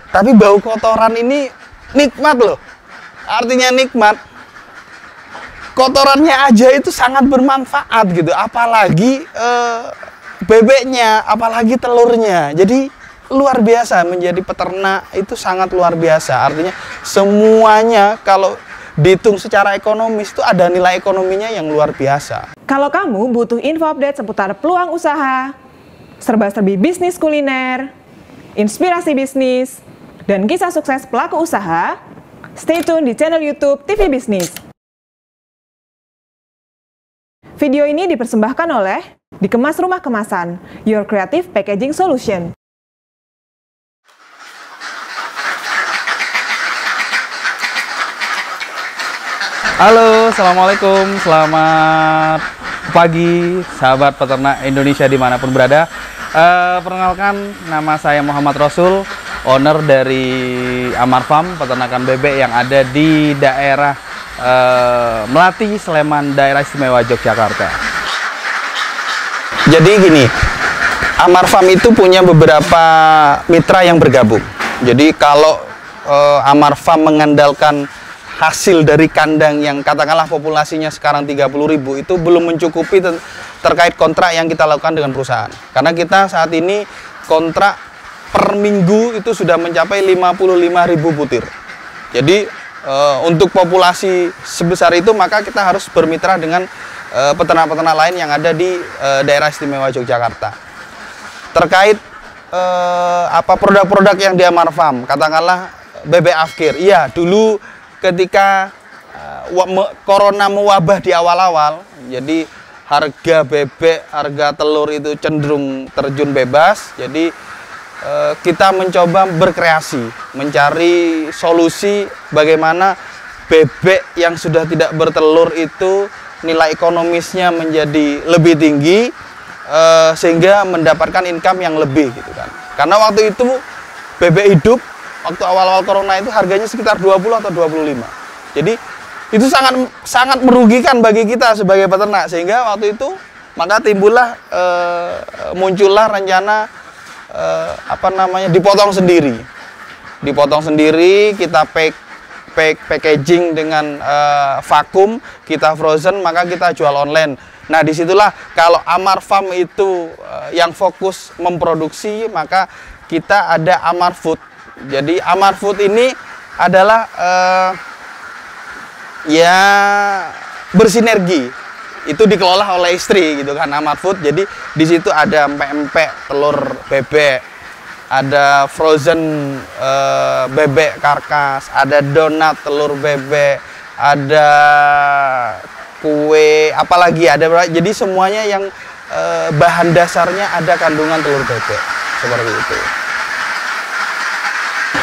Tapi bau kotoran ini nikmat loh. Artinya nikmat. Kotorannya aja itu sangat bermanfaat gitu. Apalagi bebeknya, apalagi telurnya. Jadi luar biasa, menjadi peternak itu sangat luar biasa. Artinya semuanya kalau dihitung secara ekonomis itu ada nilai ekonominya yang luar biasa. Kalau kamu butuh info update seputar peluang usaha, serba-serbi bisnis kuliner, inspirasi bisnis, dan kisah sukses pelaku usaha, stay tune di channel YouTube TV Bisnis. Video ini dipersembahkan oleh Dikemas Rumah Kemasan, Your Creative Packaging Solution. Halo, assalamualaikum, selamat pagi sahabat peternak Indonesia dimanapun berada. Perkenalkan, nama saya Muhammad Rasul, owner dari Amar Farm, peternakan bebek yang ada di daerah Melati, Sleman, daerah istimewa Yogyakarta. Jadi gini, Amar Farm itu punya beberapa mitra yang bergabung. Jadi kalau Amar Farm mengandalkan hasil dari kandang yang katakanlah populasinya sekarang 30.000 itu belum mencukupi terkait kontrak yang kita lakukan dengan perusahaan. Karena kita saat ini kontrak per minggu itu sudah mencapai 55.000 butir. Jadi untuk populasi sebesar itu maka kita harus bermitra dengan peternak-peternak lain yang ada di daerah istimewa Yogyakarta. Terkait apa produk-produk yang di Amar Farm, katakanlah bebek afkir. Iya, dulu ketika corona mewabah di awal-awal, jadi harga bebek, harga telur itu cenderung terjun bebas. Jadi kita mencoba berkreasi, mencari solusi bagaimana bebek yang sudah tidak bertelur itu nilai ekonomisnya menjadi lebih tinggi, sehingga mendapatkan income yang lebih gitu kan. Karena waktu itu bebek hidup waktu awal-awal corona itu harganya sekitar 20 atau 25. Jadi itu sangat merugikan bagi kita sebagai peternak, sehingga waktu itu maka timbullah muncullah rencana dipotong sendiri. Dipotong sendiri, kita packaging dengan vakum, kita frozen, maka kita jual online. Nah, disitulah kalau Amar Farm itu yang fokus memproduksi, maka kita ada Amar Food. Jadi Amar Food ini adalah ya bersinergi. Itu dikelola oleh istri gitu kan, Amar Food. Jadi di situ ada empek-empek telur bebek, ada frozen bebek karkas, ada donat telur bebek, ada kue, apalagi ada. Jadi semuanya yang bahan dasarnya ada kandungan telur bebek seperti itu.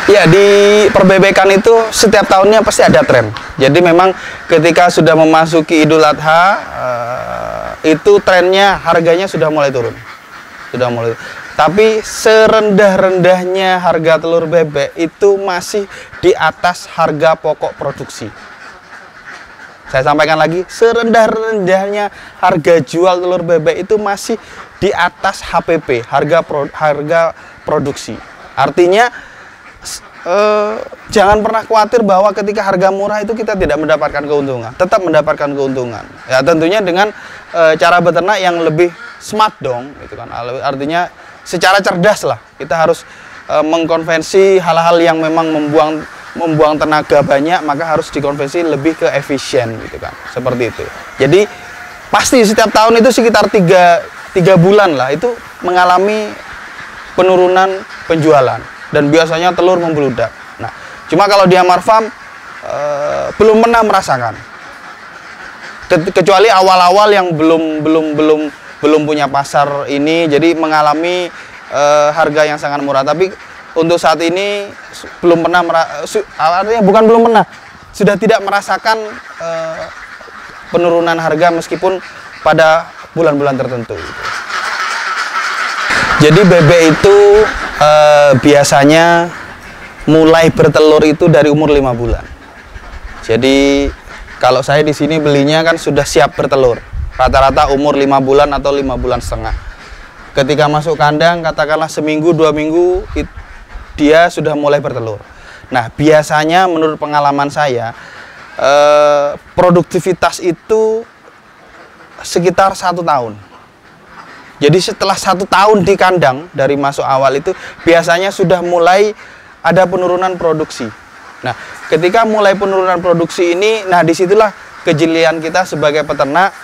Ya, di perbebekan itu setiap tahunnya pasti ada tren. Jadi memang ketika sudah memasuki Idul Adha, itu trennya harganya sudah mulai turun. Tapi serendah-rendahnya harga telur bebek itu masih di atas harga pokok produksi. Saya sampaikan lagi, serendah-rendahnya harga jual telur bebek itu masih di atas HPP, harga produksi. Artinya jangan pernah khawatir bahwa ketika harga murah itu kita tidak mendapatkan keuntungan, tetap mendapatkan keuntungan. Ya tentunya dengan cara beternak yang lebih smart dong, gitu kan. Artinya secara cerdas lah. Kita harus mengkonversi hal-hal yang memang membuang tenaga banyak, maka harus dikonversi lebih ke efisien, gitu kan. Seperti itu. Jadi pasti setiap tahun itu sekitar 3 bulan lah itu mengalami penurunan penjualan. Dan biasanya telur membludak. Nah, cuma kalau di Amar Farm belum pernah merasakan. Kecuali awal-awal yang belum punya pasar ini, jadi mengalami harga yang sangat murah. Tapi untuk saat ini belum pernah, artinya bukan belum pernah, sudah tidak merasakan penurunan harga meskipun pada bulan-bulan tertentu. Jadi bebek itu biasanya mulai bertelur itu dari umur 5 bulan. Jadi kalau saya di sini belinya kan sudah siap bertelur. Rata-rata umur 5 bulan atau 5 bulan setengah. Ketika masuk kandang, katakanlah seminggu 2 minggu dia sudah mulai bertelur. Nah, biasanya menurut pengalaman saya, produktivitas itu sekitar 1 tahun. Jadi setelah 1 tahun di kandang dari masuk awal itu biasanya sudah mulai ada penurunan produksi. Nah, ketika mulai penurunan produksi ini, nah disitulah kejelian kita sebagai peternak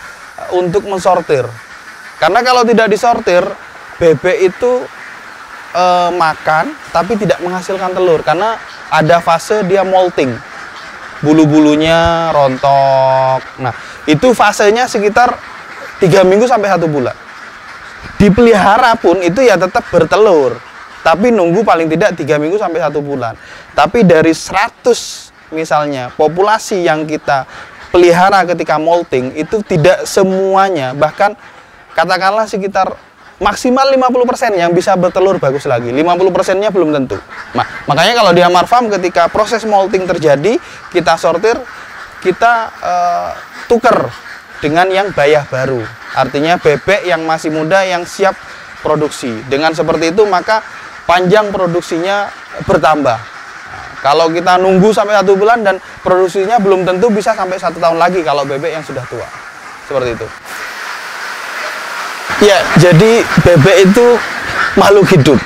untuk mensortir. Karena kalau tidak disortir, bebek itu makan tapi tidak menghasilkan telur karena ada fase dia molting. Bulu-bulunya rontok. Nah, itu fasenya sekitar 3 minggu sampai 1 bulan. Dipelihara pun itu ya tetap bertelur, tapi nunggu paling tidak 3 minggu sampai 1 bulan. Tapi dari 100 misalnya populasi yang kita pelihara ketika molting itu tidak semuanya, bahkan katakanlah sekitar maksimal 50% yang bisa bertelur bagus lagi. 50%-nya belum tentu. Nah, makanya kalau di Amar Farm ketika proses molting terjadi, kita sortir, kita tuker dengan yang bayah baru. Artinya bebek yang masih muda yang siap produksi. Dengan seperti itu maka panjang produksinya bertambah. Nah, kalau kita nunggu sampai 1 bulan dan produksinya belum tentu bisa sampai 1 tahun lagi kalau bebek yang sudah tua. Seperti itu. Ya, jadi bebek itu makhluk hidup,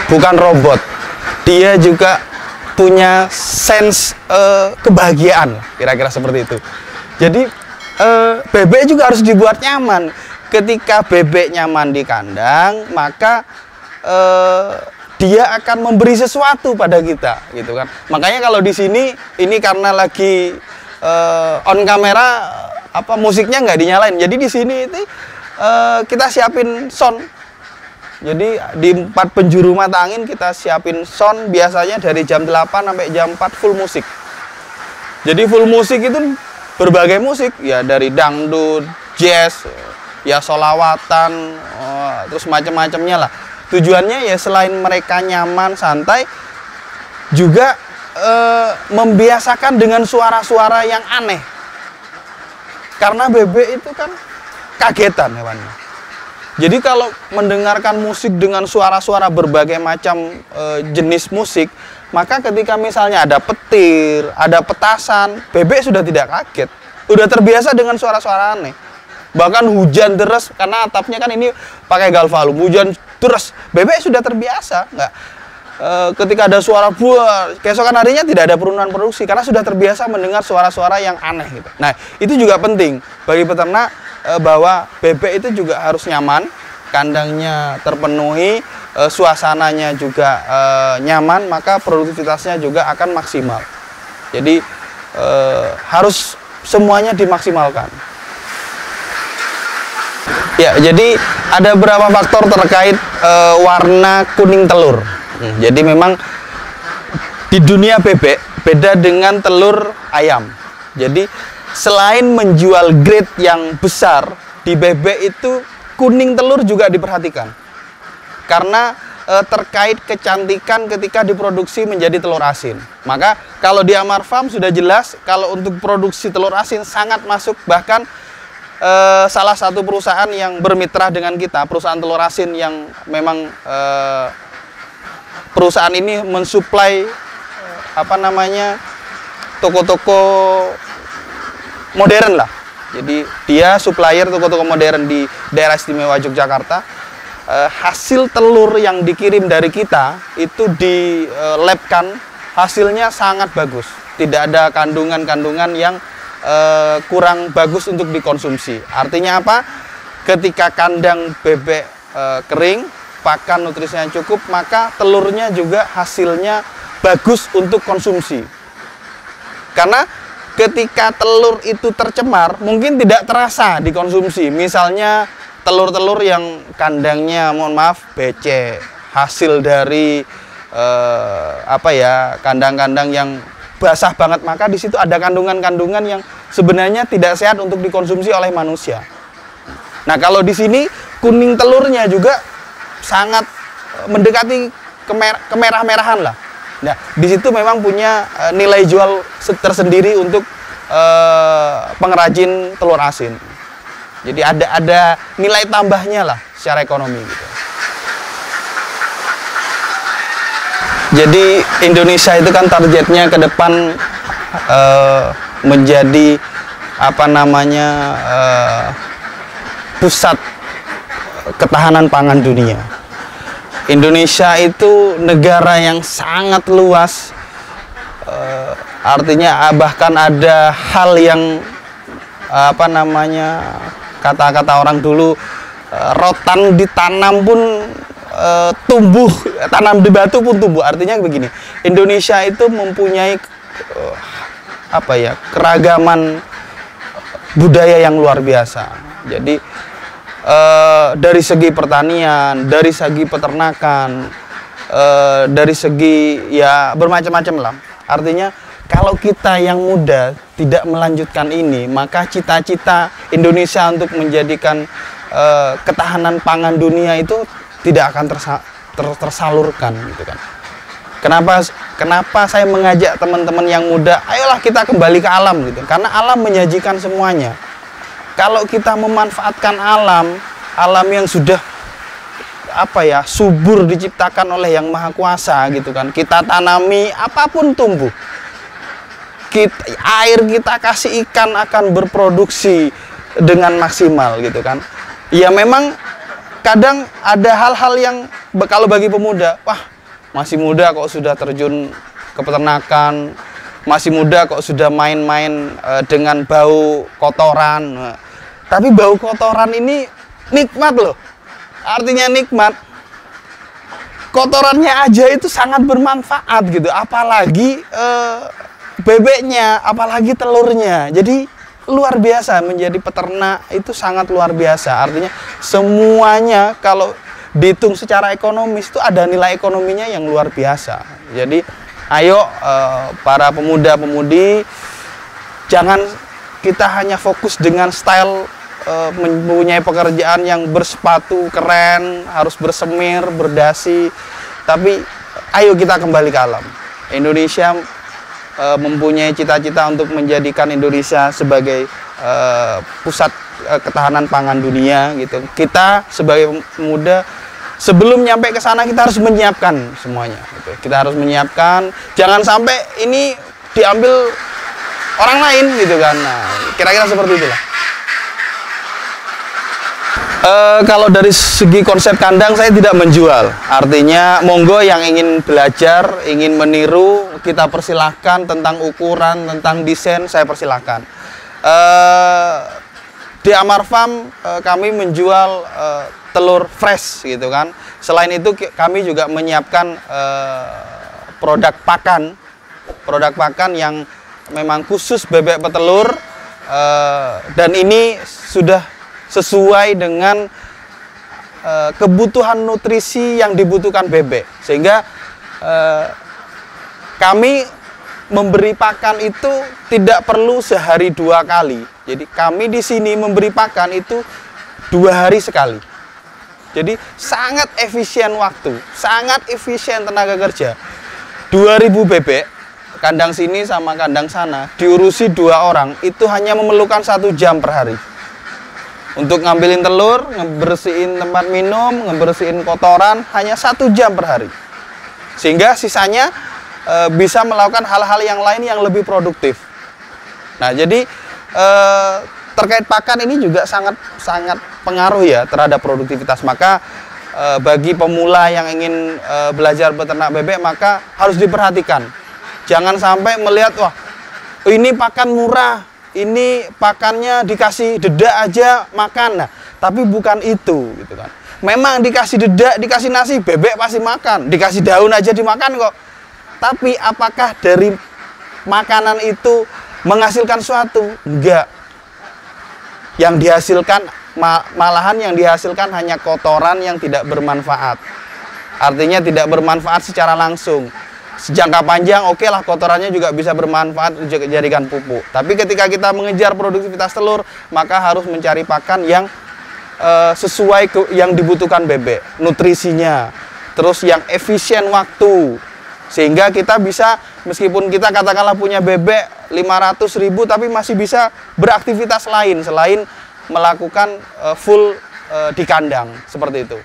bukan robot. Dia juga punya sense kebahagiaan, kira-kira seperti itu. Jadi bebek juga harus dibuat nyaman. Ketika bebek nyaman di kandang, maka dia akan memberi sesuatu pada kita, gitu kan. Makanya kalau di sini ini karena lagi on kamera, musiknya nggak dinyalain. Jadi di sini itu kita siapin sound. Jadi di 4 penjuru mata angin kita siapin sound biasanya dari jam 8 sampai jam 4 full musik. Jadi full musik itu berbagai musik, ya dari dangdut, jazz, ya solawatan, terus macam-macamnya lah. Tujuannya ya selain mereka nyaman, santai, juga membiasakan dengan suara-suara yang aneh. Karena bebek itu kan kagetan hewannya. Jadi kalau mendengarkan musik dengan suara-suara berbagai macam jenis musik, maka ketika misalnya ada petir, ada petasan, bebek sudah tidak kaget. Udah terbiasa dengan suara-suara aneh. Bahkan hujan deras, karena atapnya kan ini pakai galvalum, hujan deras, bebek sudah terbiasa. Nggak, ketika ada suara buah, keesokan harinya tidak ada penurunan produksi, karena sudah terbiasa mendengar suara-suara yang aneh gitu. Nah, itu juga penting bagi peternak, bahwa bebek itu juga harus nyaman, kandangnya terpenuhi, suasananya juga nyaman, maka produktivitasnya juga akan maksimal. Jadi harus semuanya dimaksimalkan. Ya, jadi ada beberapa faktor terkait warna kuning telur. Jadi memang di dunia bebek beda dengan telur ayam. Jadi selain menjual grade yang besar, di bebek itu kuning telur juga diperhatikan. Karena terkait kecantikan ketika diproduksi menjadi telur asin. Maka kalau di Amar Farm sudah jelas, kalau untuk produksi telur asin sangat masuk. Bahkan salah satu perusahaan yang bermitra dengan kita, perusahaan telur asin yang memang perusahaan ini mensuplai toko-toko modern lah. Jadi dia supplier toko-toko modern di daerah istimewa Yogyakarta. Hasil telur yang dikirim dari kita itu di labkan, hasilnya sangat bagus. Tidak ada kandungan-kandungan yang kurang bagus untuk dikonsumsi. Artinya apa? Ketika kandang bebek kering, pakan nutrisinya cukup, maka telurnya juga hasilnya bagus untuk konsumsi. Karena ketika telur itu tercemar, mungkin tidak terasa dikonsumsi. Misalnya telur-telur yang kandangnya, mohon maaf, becek, hasil dari kandang-kandang yang basah banget, maka di situ ada kandungan-kandungan yang sebenarnya tidak sehat untuk dikonsumsi oleh manusia. Nah, kalau di sini kuning telurnya juga sangat mendekati kemerah-merahan lah. Nah, di situ memang punya nilai jual tersendiri untuk pengrajin telur asin. Jadi ada nilai tambahnya lah secara ekonomi gitu. Jadi Indonesia itu kan targetnya ke depan menjadi apa namanya pusat ketahanan pangan dunia. Indonesia itu negara yang sangat luas, artinya bahkan ada hal yang apa namanya, kata-kata orang dulu, rotan ditanam pun tumbuh, tanam di batu pun tumbuh. Artinya begini, Indonesia itu mempunyai apa ya, keragaman budaya yang luar biasa. Jadi dari segi pertanian, dari segi peternakan, dari segi ya bermacam-macam lah. Artinya kalau kita yang muda tidak melanjutkan ini, maka cita-cita Indonesia untuk menjadikan ketahanan pangan dunia itu tidak akan tersalurkan gitu kan. Kenapa saya mengajak teman-teman yang muda, ayolah kita kembali ke alam gitu. Karena alam menyajikan semuanya. Kalau kita memanfaatkan alam yang sudah apa ya, subur diciptakan oleh Yang Maha Kuasa gitu kan. Kita tanami apapun tumbuh. Air kita kasih ikan akan berproduksi dengan maksimal gitu kan. Ya memang kadang ada hal-hal yang kalau bagi pemuda, wah masih muda kok sudah terjun ke peternakan, masih muda kok sudah main-main dengan bau kotoran. Tapi bau kotoran ini nikmat loh, artinya nikmat. Kotorannya aja itu sangat bermanfaat gitu, apalagi bebeknya, apalagi telurnya. Jadi luar biasa, menjadi peternak itu sangat luar biasa. Artinya semuanya kalau dihitung secara ekonomis itu ada nilai ekonominya yang luar biasa. Jadi ayo para pemuda-pemudi, jangan kita hanya fokus dengan style mempunyai pekerjaan yang bersepatu keren, harus bersemir, berdasi. Tapi ayo kita kembali ke alam. Indonesia mempunyai cita-cita untuk menjadikan Indonesia sebagai pusat ketahanan pangan dunia gitu. Kita sebagai pemuda sebelum nyampe ke sana kita harus menyiapkan semuanya gitu. Kita harus menyiapkan, jangan sampai ini diambil orang lain gitu kan. Nah, kira-kira seperti itulah. Kalau dari segi konsep kandang saya tidak menjual. Artinya monggo yang ingin belajar, ingin meniru, kita persilahkan. Tentang ukuran, tentang desain saya persilahkan. Di Amar Farm kami menjual telur fresh gitu kan. Selain itu kami juga menyiapkan produk pakan yang memang khusus bebek petelur, dan ini sudah sesuai dengan kebutuhan nutrisi yang dibutuhkan bebek, sehingga kami memberi pakan itu tidak perlu sehari 2 kali. Jadi kami di sini memberi pakan itu 2 hari sekali. Jadi sangat efisien waktu, sangat efisien tenaga kerja. 2000 bebek, kandang sini sama kandang sana, diurusi 2 orang, itu hanya memerlukan 1 jam per hari. Untuk ngambilin telur, ngebersihin tempat minum, ngebersihin kotoran, hanya 1 jam per hari. Sehingga sisanya bisa melakukan hal-hal yang lain yang lebih produktif. Nah, jadi terkait pakan ini juga sangat pengaruh ya terhadap produktivitas. Maka bagi pemula yang ingin belajar beternak bebek, maka harus diperhatikan. Jangan sampai melihat, wah ini pakan murah, ini pakannya dikasih dedak aja makan. Nah, tapi bukan itu gitu kan. Memang dikasih dedak, dikasih nasi, bebek pasti makan. Dikasih daun aja dimakan kok. Tapi apakah dari makanan itu menghasilkan sesuatu? Enggak. Yang dihasilkan malahan yang dihasilkan hanya kotoran yang tidak bermanfaat. Artinya tidak bermanfaat secara langsung. Sejangka panjang oke lah, kotorannya juga bisa bermanfaat dijadikan pupuk. Tapi ketika kita mengejar produktivitas telur, maka harus mencari pakan yang sesuai yang dibutuhkan bebek, nutrisinya, terus yang efisien waktu, sehingga kita bisa, meskipun kita katakanlah punya bebek 500.000, tapi masih bisa beraktivitas lain selain melakukan full di kandang, seperti itu.